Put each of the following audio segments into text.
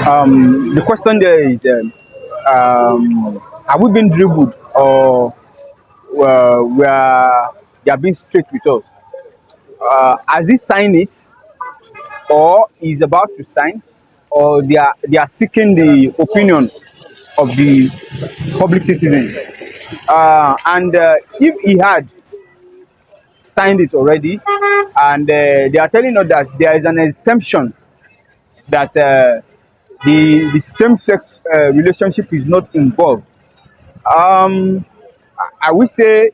The question there is, have we been dribbled, or they are being straight with us? Has he signed it, or is about to sign, or they are seeking the opinion of the public citizens? And if he had signed it already, and they are telling us that there is an exemption, that the same-sex relationship is not involved. Um, I will say,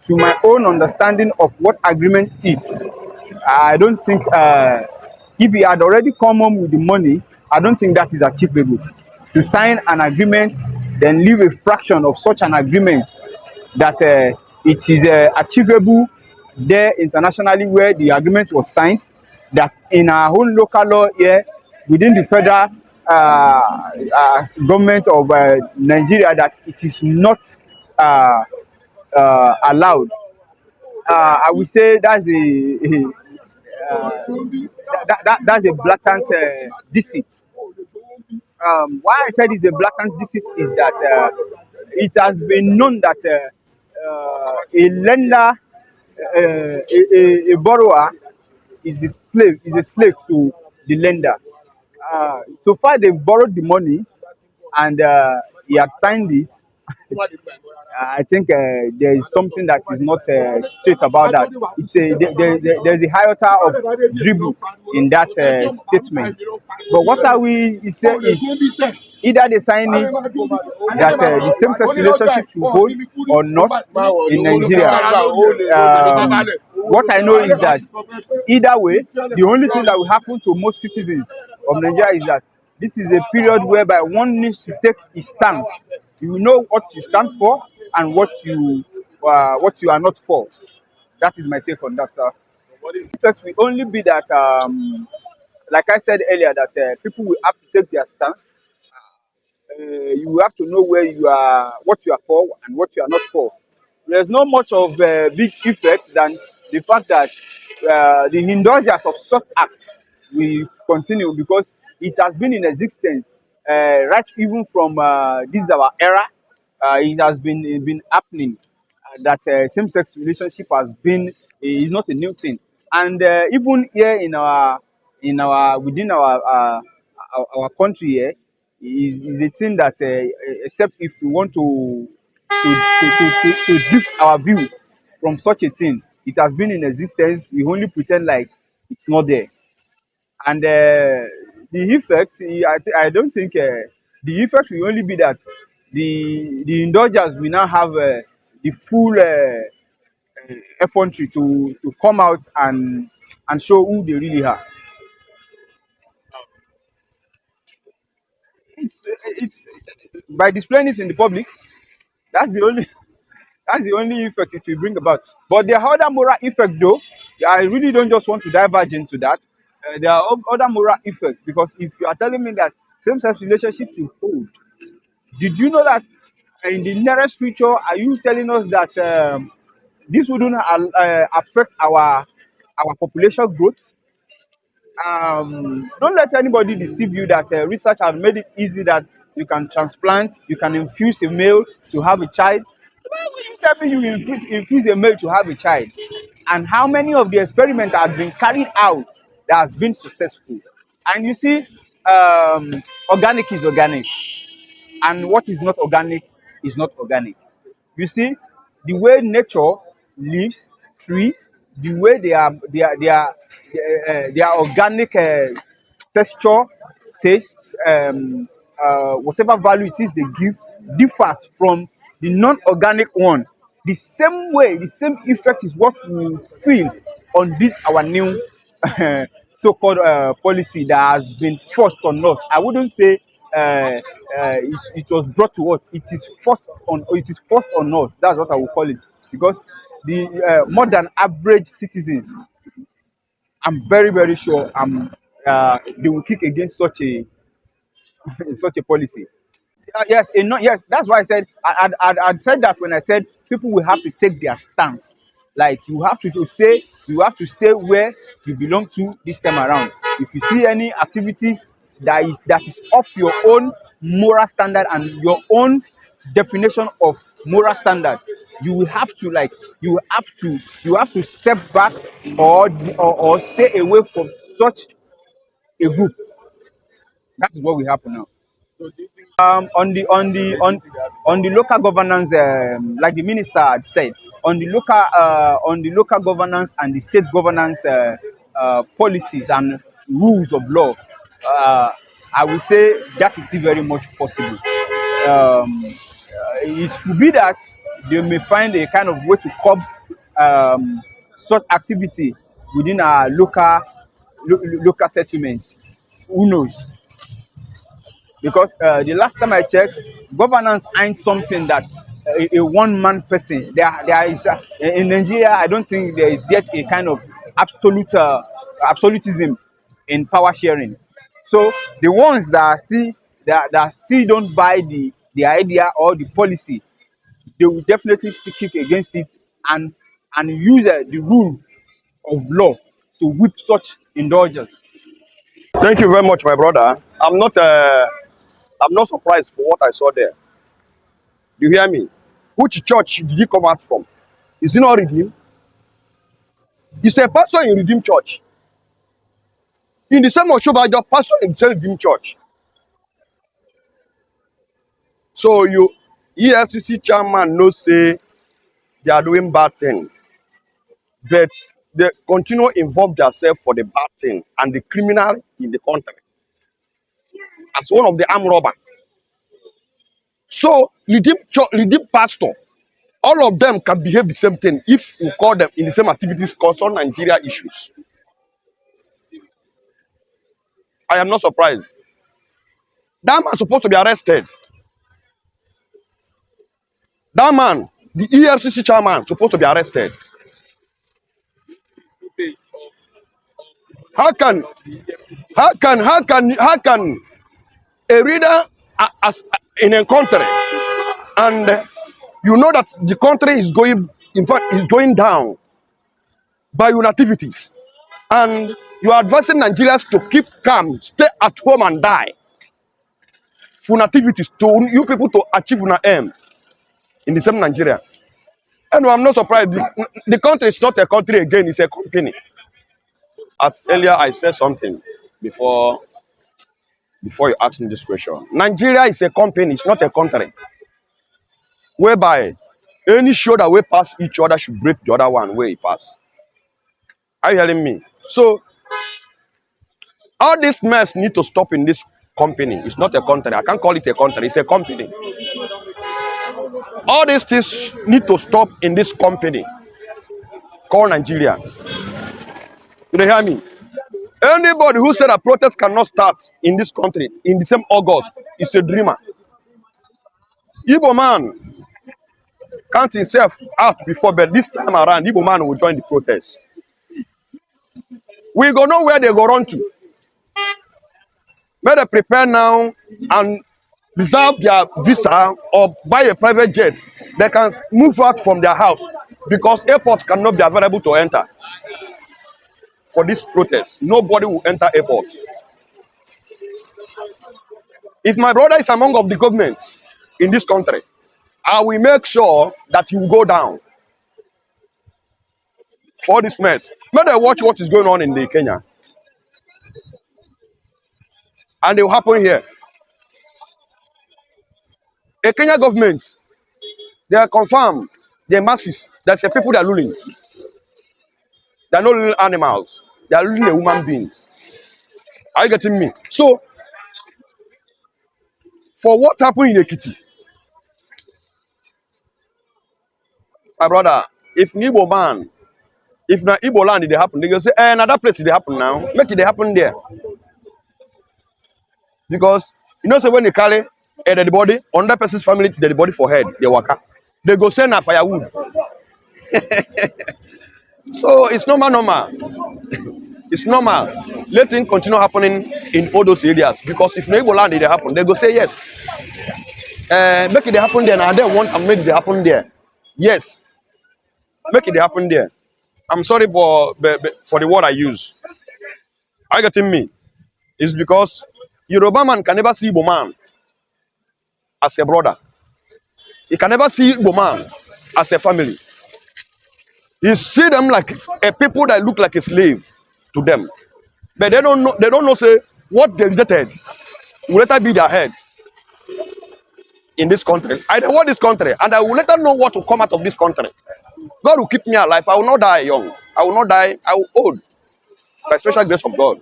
to my own understanding of what agreement is, I don't think, if he had already come home with the money, I don't think that is achievable. To sign an agreement, then leave a fraction of such an agreement, that it is achievable there internationally where the agreement was signed, that in our own local law here within the federal government of Nigeria, that it is not uh, allowed. I would say that's a blatant deceit. Why I said it's a blatant deceit is that it has been known that a lender, a borrower is a slave to the lender. So far, they've borrowed the money, and he had signed it. I think there is something that is not straight about that. There's a iota of dribble in that statement. But what are we say is, either they sign it that the same-sex relationship should hold or not in Nigeria. What I know is that either way, the only thing that will happen to most citizens of Nigeria is that this is a period whereby one needs to take his stance. You know what you stand for and what you are not for. That is my take on that, sir. The effect will only be that, like I said earlier, that people will have to take their stance. You have to know where you are, what you are for, and what you are not for. There's not much of a big effect than the fact that the indulgence of such acts will continue, because it has been in existence right even from this our era. It has been happening, that same-sex relationship has been is not a new thing, and even here in our within our country here is a thing that except if we want to drift our view from such a thing, it has been in existence. We only pretend like it's not there, and the effect, I don't think the effect will only be that the indulgers will now have the full effrontery to come out and show who they really are. It's by displaying it in the public. That's the only that's the only effect it will bring about. But there are other moral effects, though. I really don't just want to diverge into that. There are other moral effects, because if you are telling me that same-sex relationships will hold, did you know that in the nearest future, are you telling us that this wouldn't affect our population growth? Don't let anybody deceive you that research has made it easy that you can transplant, you can infuse a male to have a child. Why will you tell me you infuse a male to have a child? And how many of the experiments have been carried out that have been successful? And you see, organic is organic, and what is not organic is not organic. You see, the way nature lives, trees, the way their organic texture, taste, whatever value it is they give, differs from the non-organic one. The same way, the same effect is what we feel on this our new so-called policy that has been forced on us. I wouldn't say it was brought to us. It is forced on us. That's what I would call it, because the more than average citizens, I'm very very sure, they will kick against such a policy. Yes, yes. That's why I said I'd said that when I said people will have to take their stance. Like, you have to you have to stay where you belong to this time around. If you see any activities that is off your own moral standard and your own definition of moral standard, you will have to like you have to step back or stay away from such a group. That is what will happen now. On the local governance, like the minister had said, on the local governance and the state governance policies and rules of law, I will say that is still very much possible. It could be that they may find a kind of way to curb such activity within our local settlements. Who knows? Because the last time I checked, governance ain't something that a one-man person. There is in Nigeria. I don't think there is yet a kind of absolutism in power sharing. So the ones that are still that still don't buy the idea or the policy, they will definitely still kick against it and use the rule of law to whip such indulgence. Thank you very much, my brother. I'm not surprised for what I saw there. Do you hear me? Which church did he come out from? Is he not redeemed? He's a pastor in Redeemed Church. In the same Oshoba, your pastor in the same Redeemed Church. So you EFCC chairman knows say they are doing bad thing, but they continue involve themselves for the bad thing and the criminal in the country as one of the armed robber. So Redeemed pastor, all of them can behave the same thing if we call them in the same activities concern Nigeria issues. I am not surprised. That man is supposed to be arrested. That man, the EFCC chairman, supposed to be arrested. How can a reader as in a country and you know that the country is going, in fact, is going down by your activities, and you are advising Nigerians to keep calm, stay at home and die for activities to you people to achieve an aim in the same Nigeria. And I'm not surprised. The country is not a country again; it's a company. As earlier I said something before you asked me this question. Nigeria is a company; it's not a country. Whereby any shoulder way pass each other should break the other one where it pass. Are you hearing me? So all this mess need to stop in this company. It's not a country. I can't call it a country. It's a company. All these things need to stop in this company called Nigeria. You hear me? Anybody who said that protest cannot start in this country in the same August is a dreamer. Igbo man count himself out before, but this time around, Igbo man will join the protest. We go know where they go run to. Better prepare now and reserve their visa or buy a private jet. They can move out from their house because airport cannot be available to enter. For this protest, nobody will enter airport. If my brother is among of the government in this country, I will make sure that you go down for this mess. May they watch what is going on in the Kenya. And it will happen here. A Kenya government, they are confirmed, they are masses. There's a people that are ruling. They are not ruling animals. They are ruling a human being. Are you getting me? So, for what happened in Ekiti, my brother, if Igbo man, if na Igbo land it happen, they go say, another place it happen now. Make it happen there. Because you know, so when they carry a dead body, another person's family dead body for head, they waka. They go send a firewood. So it's normal. It's normal. Let things continue happening in all those areas. Because if no Igbo land it happen, they go say yes. Make it happen there, and I don't want to make it happen there. Yes. Make it happen there. I'm sorry for the word I use. Are you getting me? It's because Yoruba man can never see Igbo man as a brother. He can never see Igbo man as a family. He see them like a people that look like a slave to them. But they don't know say what they rejected will later be their head in this country. I want this country, and I will later know what will come out of this country. God will keep me alive. I will not die young. I will not die. I will old. By special grace of God.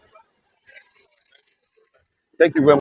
Thank you very much.